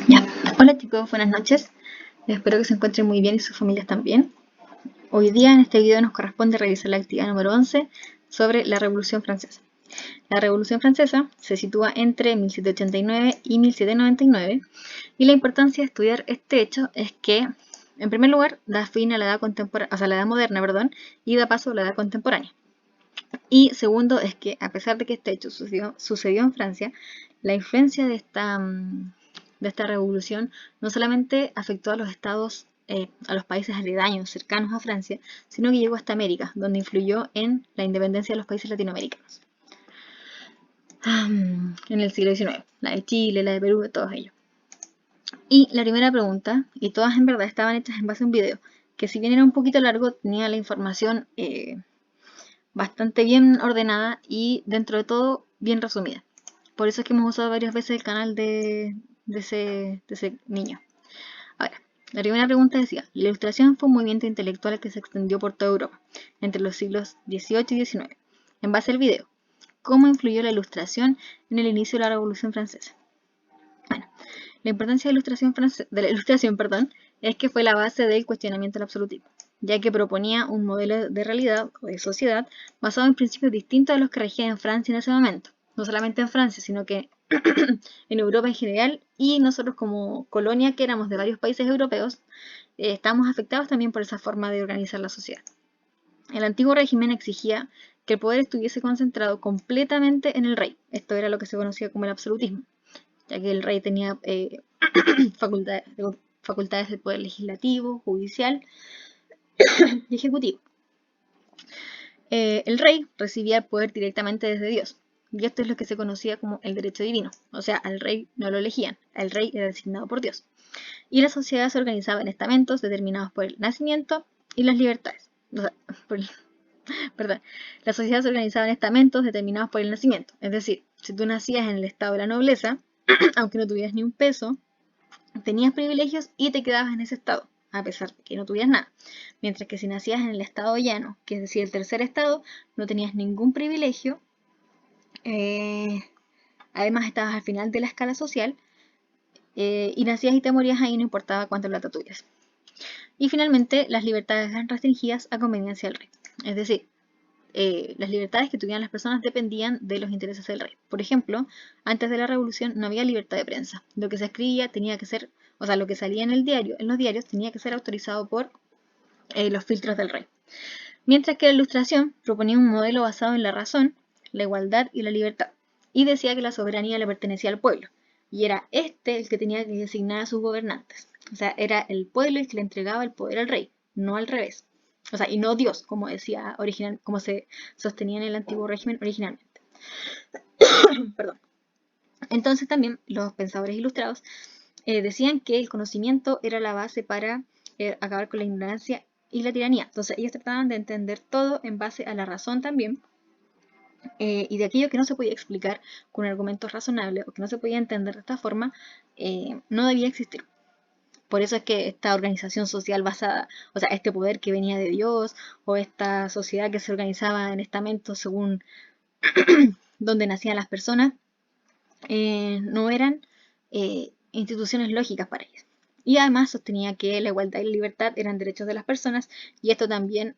Ya. Hola chicos, buenas noches. Espero que se encuentren muy bien y sus familias también. Hoy día en este video nos corresponde revisar la actividad número 11 sobre la Revolución Francesa. La Revolución Francesa se sitúa entre 1789 y 1799 y la importancia de estudiar este hecho es que, en primer lugar, da fin a la edad contemporánea, o sea, la edad moderna, perdón, y da paso a la edad contemporánea. Y segundo es que, a pesar de que este hecho sucedió en Francia, la influencia de esta revolución no solamente afectó a los estados, a los países aledaños, cercanos a Francia, sino que llegó hasta América, donde influyó en la independencia de los países latinoamericanos. En el siglo XIX, la de Chile, la de Perú, de todos ellos. Y la primera pregunta, y todas en verdad estaban hechas en base a un video, que si bien era un poquito largo, tenía la información bastante bien ordenada y dentro de todo bien resumida. Por eso es que hemos usado varias veces el canal de ese niño. Ahora, la primera pregunta decía, la Ilustración fue un movimiento intelectual que se extendió por toda Europa entre los siglos XVIII y XIX. En base al video, ¿cómo influyó la Ilustración en el inicio de la Revolución Francesa? Bueno, la importancia de la Ilustración, es que fue la base del cuestionamiento del absolutismo, ya que proponía un modelo de realidad o de sociedad basado en principios distintos a los que regían en Francia en ese momento. No solamente en Francia, sino que en Europa en general, y nosotros como colonia, que éramos de varios países europeos, estamos afectados también por esa forma de organizar la sociedad. El antiguo régimen exigía que el poder estuviese concentrado completamente en el rey. Esto era lo que se conocía como el absolutismo, ya que el rey tenía facultades de poder legislativo, judicial y ejecutivo. El rey recibía el poder directamente desde Dios, y esto es lo que se conocía como el derecho divino, o sea, al rey no lo elegían, el rey era designado por Dios. Y la sociedad se organizaba en estamentos determinados por el nacimiento y las libertades. O sea, perdón, la sociedad se organizaba en estamentos determinados por el nacimiento, es decir, si tú nacías en el estado de la nobleza, aunque no tuvieras ni un peso, tenías privilegios y te quedabas en ese estado, a pesar de que no tuvieras nada. Mientras que si nacías en el estado llano, que es decir, el tercer estado, no tenías ningún privilegio. Además, estabas al final de la escala social y nacías y te morías ahí, no importaba cuánta plata tuvieras. Y finalmente, las libertades eran restringidas a conveniencia del rey. Es decir, las libertades que tuvieran las personas dependían de los intereses del rey. Por ejemplo, antes de la revolución no había libertad de prensa. Lo que se escribía tenía que ser, o sea, lo que salía en los diarios tenía que ser autorizado por los filtros del rey. Mientras que la Ilustración proponía un modelo basado en la razón, la igualdad y la libertad, y decía que la soberanía le pertenecía al pueblo, y era este el que tenía que designar a sus gobernantes. O sea, era el pueblo el que le entregaba el poder al rey, no al revés. O sea, y no Dios, como decía como se sostenía en el antiguo régimen originalmente. Perdón. Entonces también los pensadores ilustrados decían que el conocimiento era la base para acabar con la ignorancia y la tiranía. Entonces ellos trataban de entender todo en base a la razón también, y de aquello que no se podía explicar con argumentos razonables o que no se podía entender de esta forma, no debía existir. Por eso es que esta organización social basada, o sea, este poder que venía de Dios, o esta sociedad que se organizaba en estamentos según donde nacían las personas, no eran instituciones lógicas para ellos. Y además sostenía que la igualdad y la libertad eran derechos de las personas, y esto también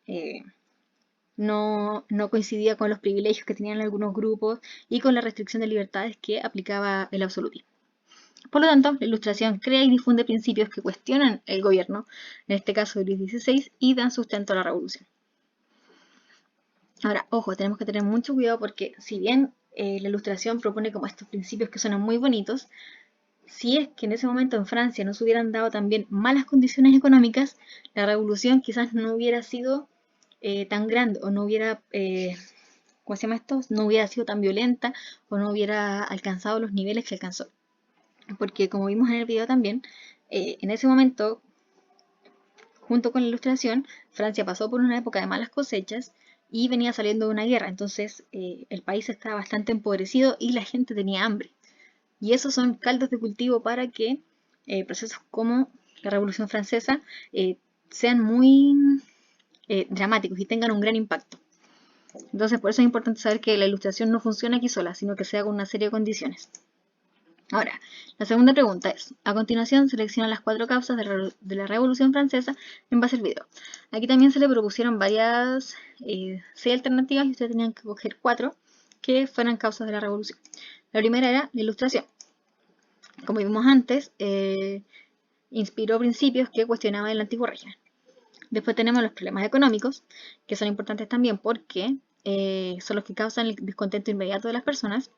no coincidía con los privilegios que tenían algunos grupos y con la restricción de libertades que aplicaba el absolutismo. Por lo tanto, la Ilustración crea y difunde principios que cuestionan el gobierno, en este caso de Luis XVI, y dan sustento a la revolución. Ahora, ojo, tenemos que tener mucho cuidado porque si bien la Ilustración propone como estos principios que suenan muy bonitos, si es que en ese momento en Francia no se hubieran dado también malas condiciones económicas, la revolución quizás no hubiera sido tan grande o no hubiera, ¿cómo se llama esto? No hubiera sido tan violenta o no hubiera alcanzado los niveles que alcanzó. Porque como vimos en el video también, en ese momento, junto con la Ilustración, Francia pasó por una época de malas cosechas y venía saliendo de una guerra. Entonces el país estaba bastante empobrecido y la gente tenía hambre. Y esos son caldos de cultivo para que procesos como la Revolución Francesa sean muy dramáticos y tengan un gran impacto. Entonces por eso es importante saber que la Ilustración no funciona aquí sola, sino que se da con una serie de condiciones. Ahora, la segunda pregunta es, a continuación selecciona las 4 causas de la Revolución Francesa en base al video. Aquí también se le propusieron varias 6 alternativas y ustedes tenían que coger 4 que fueran causas de la Revolución. La primera era la Ilustración. Como vimos antes, inspiró principios que cuestionaban el antiguo régimen. Después tenemos los problemas económicos, que son importantes también porque son los que causan el descontento inmediato de las personas.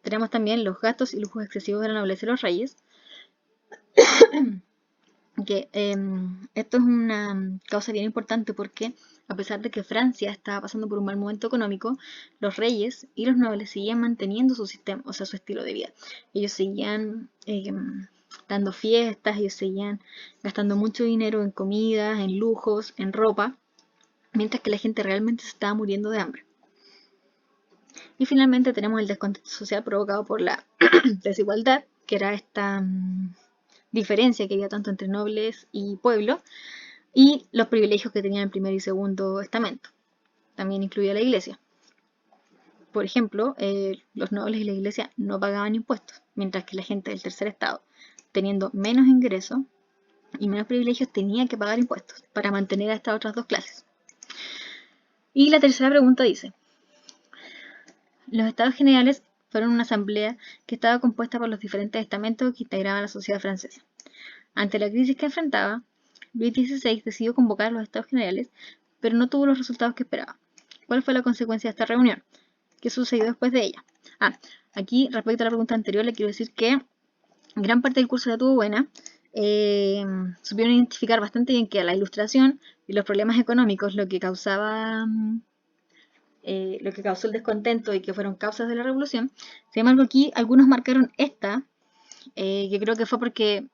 Tenemos también los gastos y lujos excesivos de la nobleza y los reyes. Que esto es una causa bien importante porque a pesar de que Francia estaba pasando por un mal momento económico, los reyes y los nobles seguían manteniendo su sistema, o sea, su estilo de vida. Ellos seguían dando fiestas, ellos seguían gastando mucho dinero en comidas, en lujos, en ropa, mientras que la gente realmente se estaba muriendo de hambre. Y finalmente tenemos el descontento social provocado por la desigualdad, que era esta diferencia que había tanto entre nobles y pueblo, y los privilegios que tenían el primer y segundo estamento. También incluía la iglesia. Por ejemplo, los nobles y la iglesia no pagaban impuestos, mientras que la gente del tercer estado, teniendo menos ingresos y menos privilegios, tenía que pagar impuestos para mantener a estas otras dos clases. Y la tercera pregunta dice, los estados generales fueron una asamblea que estaba compuesta por los diferentes estamentos que integraban la sociedad francesa. Ante la crisis que enfrentaba, Luis XVI decidió convocar a los estados generales, pero no tuvo los resultados que esperaba. ¿Cuál fue la consecuencia de esta reunión? ¿Qué sucedió después de ella? Aquí, respecto a la pregunta anterior, le quiero decir que gran parte del curso la tuvo buena. Supieron identificar bastante bien que la Ilustración y los problemas económicos, lo que causó el descontento y que fueron causas de la revolución. Sin embargo, aquí algunos marcaron esta, que creo que fue porque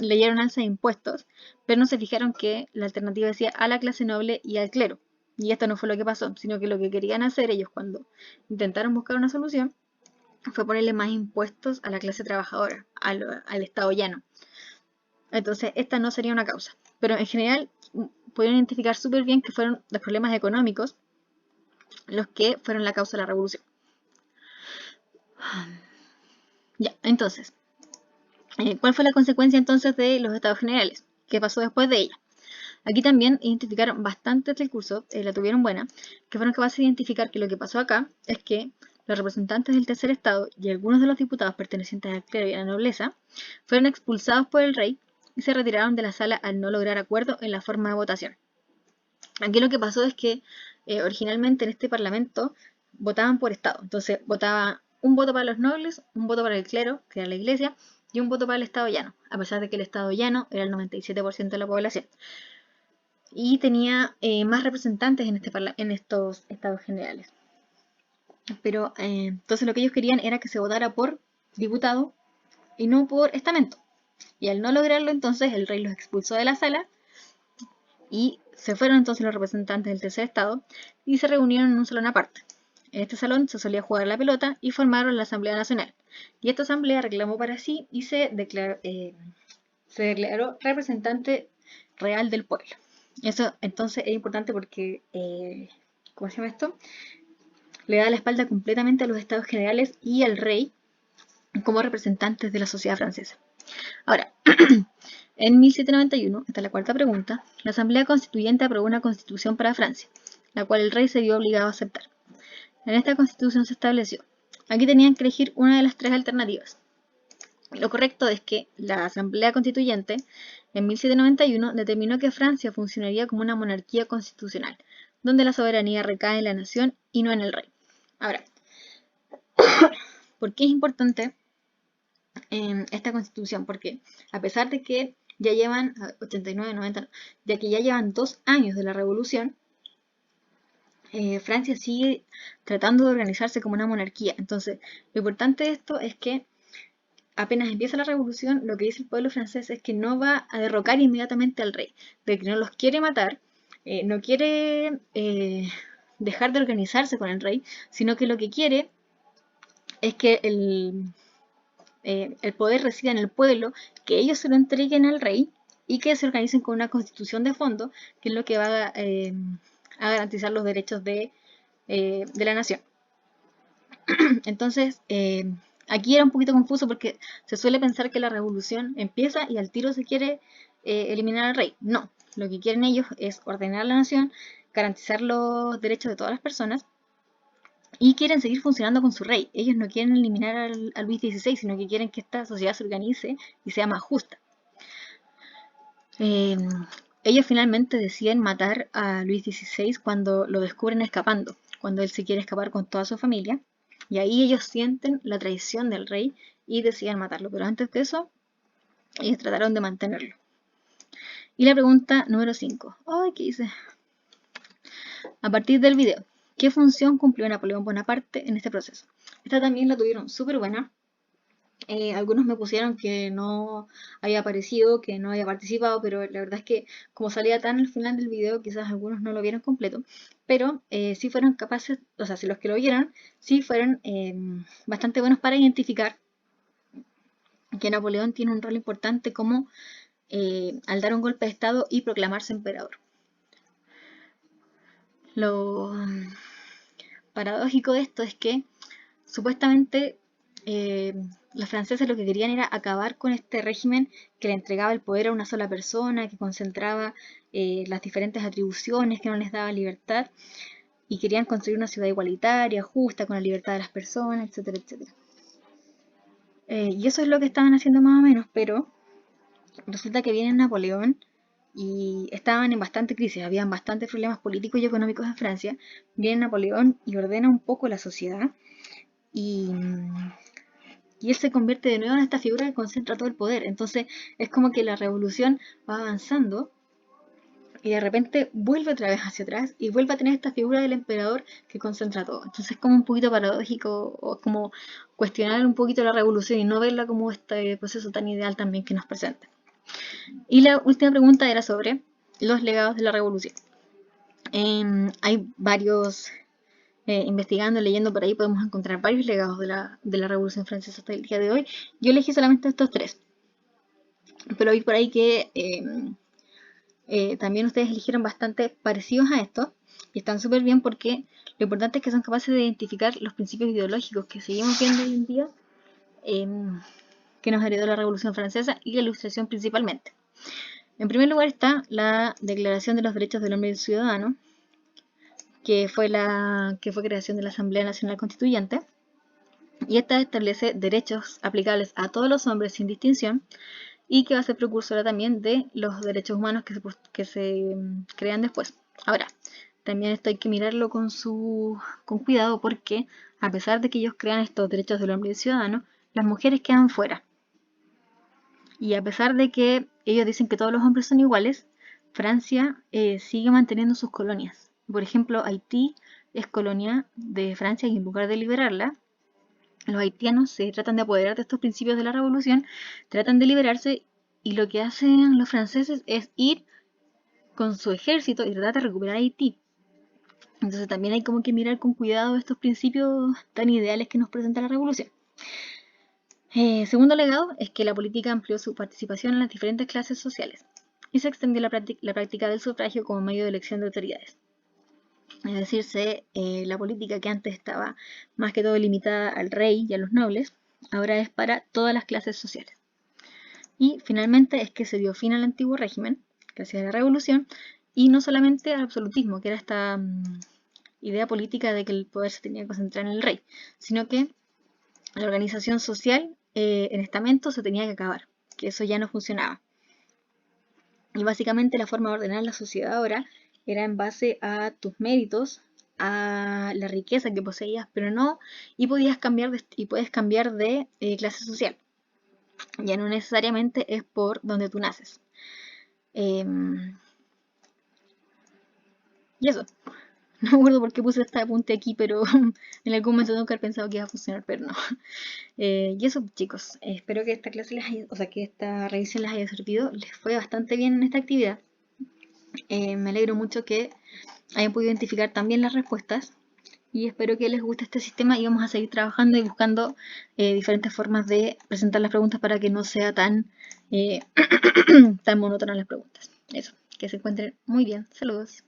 leyeron alza de impuestos, pero no se fijaron que la alternativa decía a la clase noble y al clero. Y esto no fue lo que pasó, sino que lo que querían hacer ellos cuando intentaron buscar una solución fue ponerle más impuestos a la clase trabajadora, al Estado llano. Entonces, esta no sería una causa. Pero en general, pudieron identificar súper bien que fueron los problemas económicos los que fueron la causa de la revolución. Ya, entonces, ¿cuál fue la consecuencia entonces de los estados generales? ¿Qué pasó después de ella? Aquí también identificaron bastantes del curso, la tuvieron buena, que fueron capaces de identificar que lo que pasó acá es que los representantes del tercer estado y algunos de los diputados pertenecientes al clero y a la nobleza fueron expulsados por el rey y se retiraron de la sala al no lograr acuerdo en la forma de votación. Aquí lo que pasó es que originalmente en este parlamento votaban por estado, entonces votaba un voto para los nobles, un voto para el clero, que era la iglesia, y un voto para el estado llano, a pesar de que el estado llano era el 97% de la población. Y tenía más representantes en estos estados generales. Pero entonces lo que ellos querían era que se votara por diputado y no por estamento. Y al no lograrlo, entonces el rey los expulsó de la sala y se fueron entonces los representantes del tercer estado y se reunieron en un salón aparte. En este salón se solía jugar la pelota y formaron la Asamblea Nacional. Y esta asamblea reclamó para sí y se declaró representante real del pueblo. Eso entonces es importante porque, ¿cómo se llama esto? Le da la espalda completamente a los estados generales y al rey como representantes de la sociedad francesa. Ahora, en 1791, esta es la cuarta pregunta, la Asamblea Constituyente aprobó una constitución para Francia, la cual el rey se vio obligado a aceptar. En esta constitución se estableció, aquí tenían que elegir una de las 3 alternativas. Lo correcto es que la Asamblea Constituyente en 1791 determinó que Francia funcionaría como una monarquía constitucional, donde la soberanía recae en la nación y no en el rey. Ahora, ¿por qué es importante esta constitución? Porque a pesar de que ya llevan 89, 90, ya que ya llevan 2 años de la revolución, Francia sigue tratando de organizarse como una monarquía. Entonces, lo importante de esto es que apenas empieza la revolución, lo que dice el pueblo francés es que no va a derrocar inmediatamente al rey, de que no los quiere matar, no quiere dejar de organizarse con el rey, sino que lo que quiere es que el poder resida en el pueblo, que ellos se lo entreguen al rey y que se organicen con una constitución de fondo, que es lo que va a garantizar los derechos de la nación. Entonces, Aquí era un poquito confuso porque se suele pensar que la revolución empieza y al tiro se quiere eliminar al rey. No, lo que quieren ellos es ordenar la nación, garantizar los derechos de todas las personas y quieren seguir funcionando con su rey. Ellos no quieren eliminar al Luis XVI, sino que quieren que esta sociedad se organice y sea más justa. Ellos finalmente deciden matar a Luis XVI cuando lo descubren escapando, cuando él se quiere escapar con toda su familia. Y ahí ellos sienten la traición del rey y deciden matarlo. Pero antes de eso, ellos trataron de mantenerlo. Y la pregunta número 5. Ay, ¿qué hice? A partir del video, ¿qué función cumplió Napoleón Bonaparte en este proceso? Esta también la tuvieron súper buena. Algunos me pusieron que no había aparecido, que no había participado, pero la verdad es que como salía tan al final del video, quizás algunos no lo vieron completo, pero sí fueron capaces, o sea, si los que lo vieron, sí fueron bastante buenos para identificar que Napoleón tiene un rol importante como al dar un golpe de estado y proclamarse emperador. Lo paradójico de esto es que supuestamente los franceses lo que querían era acabar con este régimen que le entregaba el poder a una sola persona, que concentraba las diferentes atribuciones, que no les daba libertad, y querían construir una ciudad igualitaria, justa, con la libertad de las personas, etcétera, etcétera. Y eso es lo que estaban haciendo más o menos, pero resulta que viene Napoleón y estaban en bastante crisis, habían bastantes problemas políticos y económicos en Francia. Viene Napoleón y ordena un poco la sociedad y él se convierte de nuevo en esta figura que concentra todo el poder. Entonces es como que la revolución va avanzando y de repente vuelve otra vez hacia atrás y vuelve a tener esta figura del emperador que concentra todo. Entonces es como un poquito paradójico o como cuestionar un poquito la revolución y no verla como este proceso tan ideal también que nos presenta. Y la última pregunta era sobre los legados de la revolución. Hay varios, investigando, leyendo por ahí, podemos encontrar varios legados de la Revolución Francesa hasta el día de hoy. Yo elegí solamente estos 3, pero vi por ahí que también ustedes eligieron bastante parecidos a estos y están súper bien porque lo importante es que son capaces de identificar los principios ideológicos que seguimos viendo hoy en día, que nos heredó la Revolución Francesa y la Ilustración principalmente. En primer lugar está la Declaración de los Derechos del Hombre y del Ciudadano, que fue creación de la Asamblea Nacional Constituyente, y esta establece derechos aplicables a todos los hombres sin distinción y que va a ser precursora también de los derechos humanos que se crean después. Ahora, también esto hay que mirarlo con cuidado porque a pesar de que ellos crean estos derechos del hombre y del ciudadano, las mujeres quedan fuera. Y a pesar de que ellos dicen que todos los hombres son iguales, Francia sigue manteniendo sus colonias. Por ejemplo, Haití es colonia de Francia y en lugar de liberarla, los haitianos se tratan de apoderar de estos principios de la revolución, tratan de liberarse y lo que hacen los franceses es ir con su ejército y tratar de recuperar Haití. Entonces también hay como que mirar con cuidado estos principios tan ideales que nos presenta la revolución. Segundo legado es que la política amplió su participación en las diferentes clases sociales y se extendió la práctica del sufragio como medio de elección de autoridades. Es decir, la política que antes estaba más que todo limitada al rey y a los nobles, ahora es para todas las clases sociales. Y finalmente es que se dio fin al antiguo régimen, gracias a la revolución, y no solamente al absolutismo, que era esta idea política de que el poder se tenía que concentrar en el rey, sino que la organización social en estamento se tenía que acabar, que eso ya no funcionaba. Y básicamente la forma de ordenar la sociedad ahora era en base a tus méritos, a la riqueza que poseías, pero no, y puedes cambiar de clase social. Ya no necesariamente es por donde tú naces. Y eso. No me acuerdo por qué puse este apunte aquí, pero en algún momento tengo que haber pensado que iba a funcionar, pero no. Y eso, chicos, espero que esta clase que esta revisión les haya servido. Les fue bastante bien en esta actividad. Me alegro mucho que hayan podido identificar también las respuestas y espero que les guste este sistema y vamos a seguir trabajando y buscando diferentes formas de presentar las preguntas para que no sea tan, tan monótonas las preguntas. Eso, que se encuentren muy bien. Saludos.